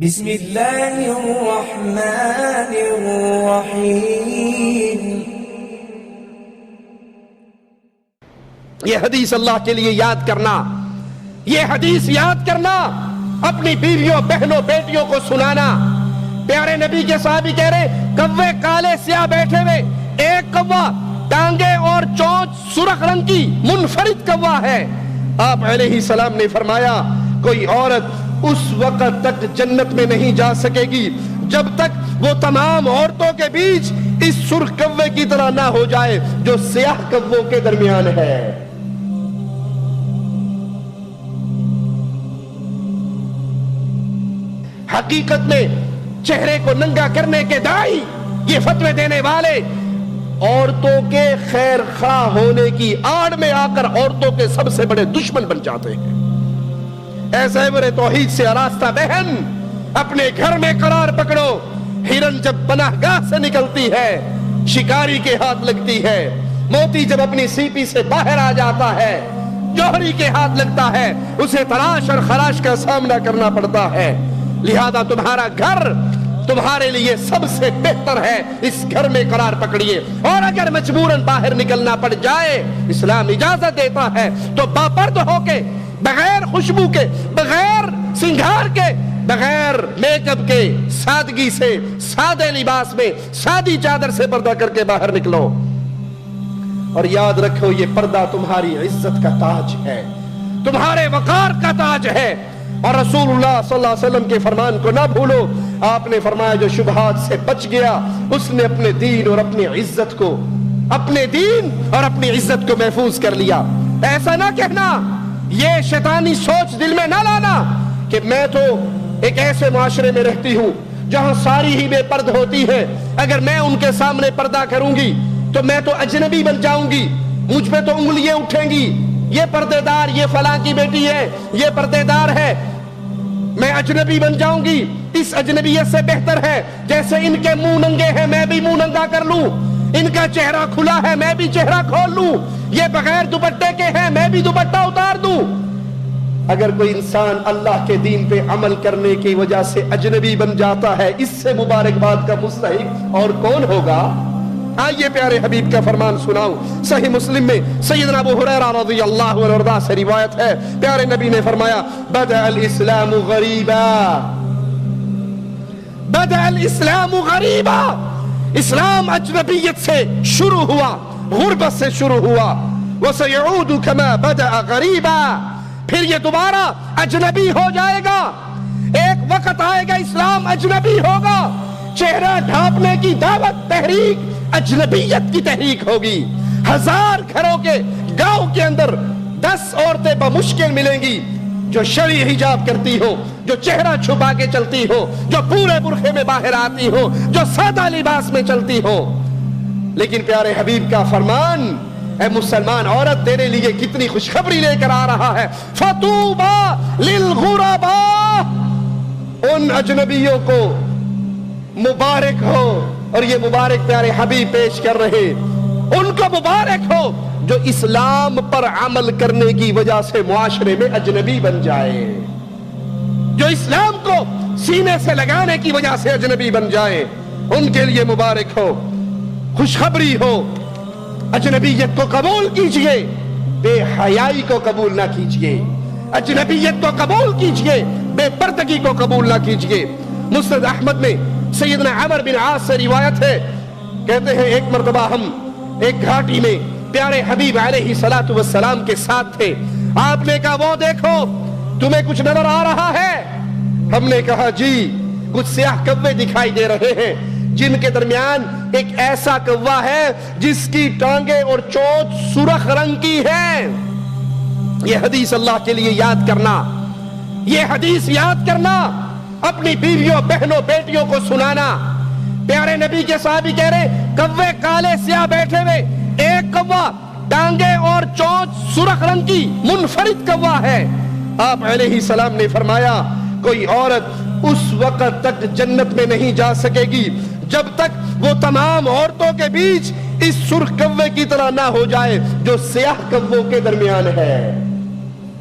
بسم اللہ الرحمن الرحیم۔ یہ حدیث اللہ کے لیے یاد کرنا، یہ حدیث یاد کرنا، اپنی بیویوں بہنوں بیٹیوں کو سنانا۔ پیارے نبی کے صحابی کہہ رہے کوے کالے سیاہ بیٹھے ہوئے، ایک کوا ٹانگیں اور چونچ سرخ رنگ کی منفرد کوا ہے۔ آپ علیہ السلام نے فرمایا کوئی عورت اس وقت تک جنت میں نہیں جا سکے گی جب تک وہ تمام عورتوں کے بیچ اس سرخ کوے کی طرح نہ ہو جائے جو سیاہ کووں کے درمیان ہے۔ حقیقت میں چہرے کو ننگا کرنے کے داعی، یہ فتوے دینے والے، عورتوں کے خیر خواہ ہونے کی آڑ میں آ کر عورتوں کے سب سے بڑے دشمن بن جاتے ہیں۔ اے زیور توحید سے آراستہ بہن، اپنے گھر میں قرار پکڑو۔ ہرن جب پناہ گاہ سے نکلتی ہے شکاری کے ہاتھ لگتی ہے، موتی جب اپنی سیپی سے باہر آ جاتا ہے جوہری کے ہاتھ لگتا ہے، اسے تلاش اور خراش کا سامنا کرنا پڑتا ہے۔ لہذا تمہارا گھر تمہارے لیے سب سے بہتر ہے، اس گھر میں قرار پکڑیے۔ اور اگر مجبوراً باہر نکلنا پڑ جائے، اسلام اجازت دیتا ہے تو باپرد ہو کے، بغیر خوشبو کے، بغیر سنگھار کے، بغیر میک اپ کے، سادگی سے، سادے لباس میں، سادی چادر سے پردہ کر کے باہر نکلو۔ اور یاد رکھو یہ پردہ تمہاری عزت کا تاج ہے، تمہارے وقار کا تاج ہے۔ اور رسول اللہ صلی اللہ علیہ وسلم کے فرمان کو نہ بھولو۔ آپ نے فرمایا جو شبہات سے بچ گیا اس نے اپنے دین اور اپنی عزت کو، اپنے دین اور اپنی عزت کو محفوظ کر لیا۔ ایسا نہ کہنا، یہ شیطانی سوچ دل میں نہ لانا کہ میں تو ایک ایسے معاشرے میں رہتی ہوں جہاں ساری ہی بے پرد ہوتی ہے، اگر میں ان کے سامنے پردہ کروں گی تو میں تو اجنبی بن جاؤں گی، مجھ پہ تو انگلیاں اٹھیں گی، یہ پردے دار، یہ فلاں کی بیٹی ہے، یہ پردے دار ہے، میں اجنبی بن جاؤں گی۔ اس اجنبیت سے بہتر ہے جیسے ان کے منہ ننگے ہیں میں بھی منہ ننگا کر لوں، ان کا چہرہ کھلا ہے میں بھی چہرہ کھول لوں، یہ بغیر دوپٹے کے ہیں میں بھی دوپٹہ اتار دوں۔ اگر کوئی انسان اللہ کے دین پہ عمل کرنے کی وجہ سے اجنبی بن جاتا ہے، اس سے مبارکباد کا مستحق اور کون ہوگا؟ آئیے پیارے حبیب کا فرمان سناؤں۔ صحیح مسلم میں سیدنا ابو ہریرہ رضی اللہ عنہ سے روایت ہے، پیارے نبی نے فرمایا بدأ الاسلام غریبا، بدأ الاسلام غریبا، اسلام اجنبیت سے شروع ہوا، غربت سے شروع ہوا، وسيعود كما بدأ غریبا، پھر یہ دوبارہ اجنبی ہو جائے گا۔ ایک وقت آئے گا اسلام اجنبی ہوگا، چہرہ ڈھانپنے کی دعوت، تحریک اجنبیت کی تحریک ہوگی۔ 1000 گھروں کے گاؤں کے اندر 10 عورتیں بمشکل ملیں گی جو شرعی حجاب کرتی ہو، جو چہرہ چھپا کے چلتی ہو، جو پورے برقعے میں باہر آتی ہو، جو سادہ لباس میں چلتی ہو۔ لیکن پیارے حبیب کا فرمان اے مسلمان عورت تیرے لیے کتنی خوشخبری لے کر آ رہا ہے، فَطُوبَى لِلْغُرَبَاء، ان اجنبیوں کو مبارک ہو، اور یہ مبارک پیارے حبیب پیش کر رہے، ان کو مبارک ہو جو اسلام پر عمل کرنے کی وجہ سے معاشرے میں اجنبی بن جائے، جو اسلام کو سینے سے لگانے کی وجہ سے اجنبی بن جائے، ان کے لیے مبارک ہو، خوشخبری ہو۔ اجنبیت کو قبول کیجئے، بے حیائی کو قبول نہ کیجئے، اجنبیت کو قبول کیجئے، بے پردگی کو قبول نہ کیجئے۔ مسند احمد میں سیدنا عمر بن عاص سے روایت ہے، کہتے ہیں ایک مرتبہ ہم ایک گھاٹی میں پیارے حبیب علیہ السلام کے ساتھ تھے، آپ نے کہا وہ دیکھو تمہیں کچھ نظر آ رہا ہے؟ ہم نے کہا جی کچھ سیاہ کوے دکھائی دے رہے ہیں جن کے درمیان ایک ایسا کوا ہے جس کی ٹانگیں اور چونچ سرخ رنگ کی ہے۔ یہ حدیث اللہ کے لیے یاد کرنا، یہ حدیث یاد کرنا، اپنی بیویوں بہنوں بیٹیوں کو سنانا۔ پیارے نبی کے صحابی کہہ رہے کوے کالے سیاہ بیٹھے ہوئے، ایک کوا ٹانگیں اور چونچ سرخ رنگ کی منفرد کوا ہے۔ آپ علیہ السلام نے فرمایا کوئی عورت اس وقت تک جنت میں نہیں جا سکے گی جب تک وہ تمام عورتوں کے بیچ اس سرخ کوے کی طرح نہ ہو جائے جو سیاہ کووں کے درمیان ہے۔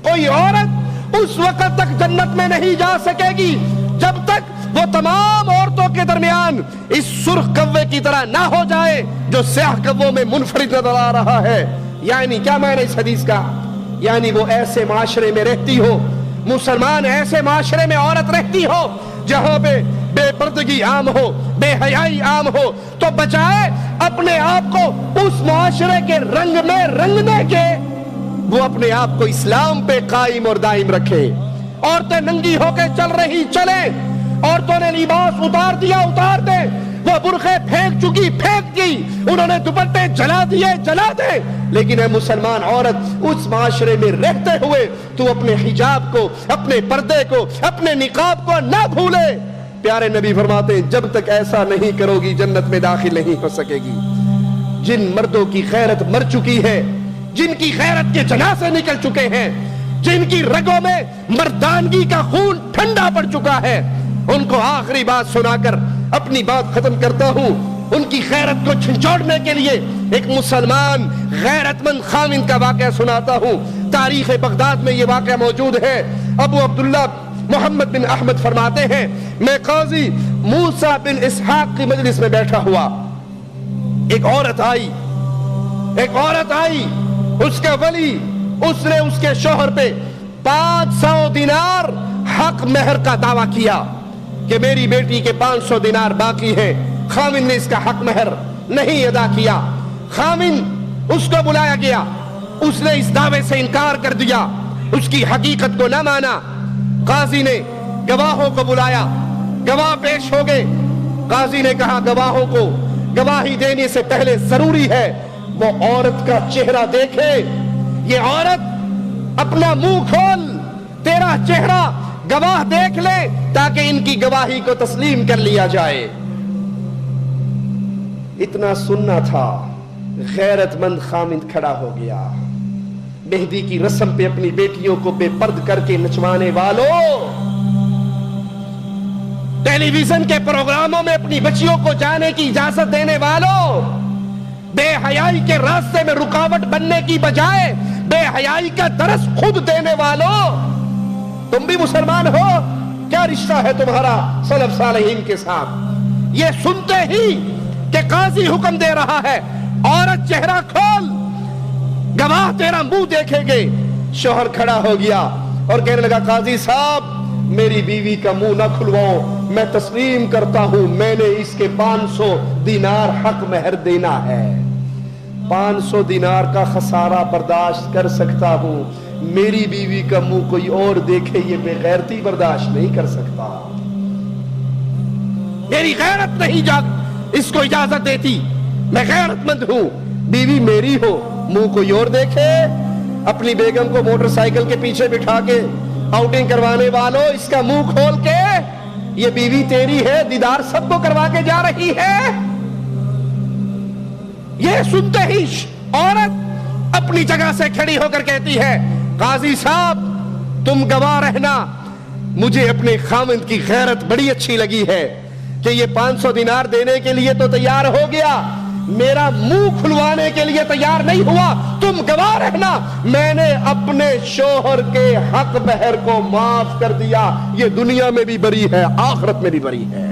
کوئی عورت اس وقت تک جنت میں نہیں جا سکے گی جب تک کے درمیان اس سرخ کوے کی طرح نہ ہو جائے جو سیاہ کووں میں منفرد نظر آ رہا ہے۔ یعنی کیا معنی اس حدیث کا؟ یعنی وہ ایسے معاشرے میں رہتی ہو، مسلمان ایسے معاشرے میں عورت رہتی ہو جہاں پہ بے پردگی عام ہو، بے حیائی عام ہو، تو بجائے اپنے آپ کو اس معاشرے کے رنگ میں رنگنے کے، وہ اپنے آپ کو اسلام پہ قائم اور دائم رکھے۔ عورتیں ننگی ہو کے چل رہی چلیں، عورتوں نے لباس اتار دیا اتار دیں، وہ برقعے پھینک چکی پھینک دی، انہوں نے دوپٹے جلا دیے جلا دیں، لیکن اے مسلمان عورت اس معاشرے میں رہتے ہوئے تو اپنے حجاب کو، اپنے پردے کو، اپنے نقاب کو نہ بھولے۔ پیارے نبی فرماتے ہیں جب تک ایسا نہیں کرو گی جنت میں داخل نہیں ہو سکے گی۔ جن مردوں کی غیرت مر چکی ہے، جن کی غیرت کے جنازے نکل چکے ہیں، جن کی رگوں میں مردانگی کا خون ٹھنڈا پڑ چکا ہے، ان کو آخری بات سنا کر اپنی بات ختم کرتا ہوں۔ ان کی غیرت کو جھنجھوڑنے کے لیے ایک مسلمان غیرت مند خامن کا واقعہ سناتا ہوں۔ تاریخ بغداد میں یہ واقعہ موجود ہے۔ ابو عبداللہ محمد بن احمد فرماتے ہیں میں قاضی موسیٰ بن اسحاق کی مجلس میں بیٹھا ہوا، ایک عورت آئی، اس کا ولی، اس نے اس کے شوہر پہ 500 دینار حق مہر کا دعویٰ کیا کہ میری بیٹی کے 500 دینار باقی ہیں۔ خامن نے اس کا حق مہر نہیں ادا کیا۔ خامن اس کو بلایا گیا، اس نے اس دعوے سے انکار کر دیا، اس کی حقیقت کو نہ مانا۔ قاضی نے گواہوں کو بلایا، گواہ پیش ہو گئے۔ قاضی نے کہا گواہوں کو گواہی دینے سے پہلے ضروری ہے وہ عورت کا چہرہ دیکھے۔ یہ عورت اپنا منہ کھول، تیرا چہرہ گواہ دیکھ لے تاکہ ان کی گواہی کو تسلیم کر لیا جائے۔ اتنا سننا تھا، غیرت مند خامند کھڑا ہو گیا۔ مہندی کی رسم پہ اپنی بیٹیوں کو بے پرد کر کے نچوانے والوں، ٹیلی ویژن کے پروگراموں میں اپنی بچیوں کو جانے کی اجازت دینے والوں، بے حیائی کے راستے میں رکاوٹ بننے کی بجائے بے حیائی کا درس خود دینے والوں، تم بھی مسلمان ہو، کیا رشتہ ہے تمہارا سلف صالحین کے ساتھ؟ یہ سنتے ہی کہ قاضی حکم دے رہا ہے عورت چہرہ کھول، گواہ تیرا منہ دیکھیں گے، شوہر کھڑا ہو گیا اور کہنے لگا قاضی صاحب میری بیوی کا منہ نہ کھلواؤ، میں تسلیم کرتا ہوں میں نے اس کے 500 دینار حق مہر دینا ہے، 500 دینار کا خسارہ برداشت کر سکتا ہوں، میری بیوی کا منہ کوئی اور دیکھے یہ بے غیرتی برداشت نہیں کر سکتا، میری غیرت نہیں اس کو اجازت دیتی، میں غیرت مند ہوں، بیوی میری ہو منہ کوئی اور دیکھے۔ اپنی بیگم کو موٹر سائیکل کے پیچھے بٹھا کے آؤٹنگ کروانے والوں، اس کا منہ کھول کے یہ بیوی تیری ہے، دیدار سب کو کروا کے جا رہی ہے۔ یہ سنتے ہی عورت اپنی جگہ سے کھڑی ہو کر کہتی ہے قاضی صاحب تم گواہ رہنا، مجھے اپنے خامند کی غیرت بڑی اچھی لگی ہے کہ یہ 500 دینار دینے کے لیے تو تیار ہو گیا، میرا منہ کھلوانے کے لیے تیار نہیں ہوا، تم گواہ رہنا میں نے اپنے شوہر کے حق مہر کو معاف کر دیا، یہ دنیا میں بھی بری ہے آخرت میں بھی بری ہے۔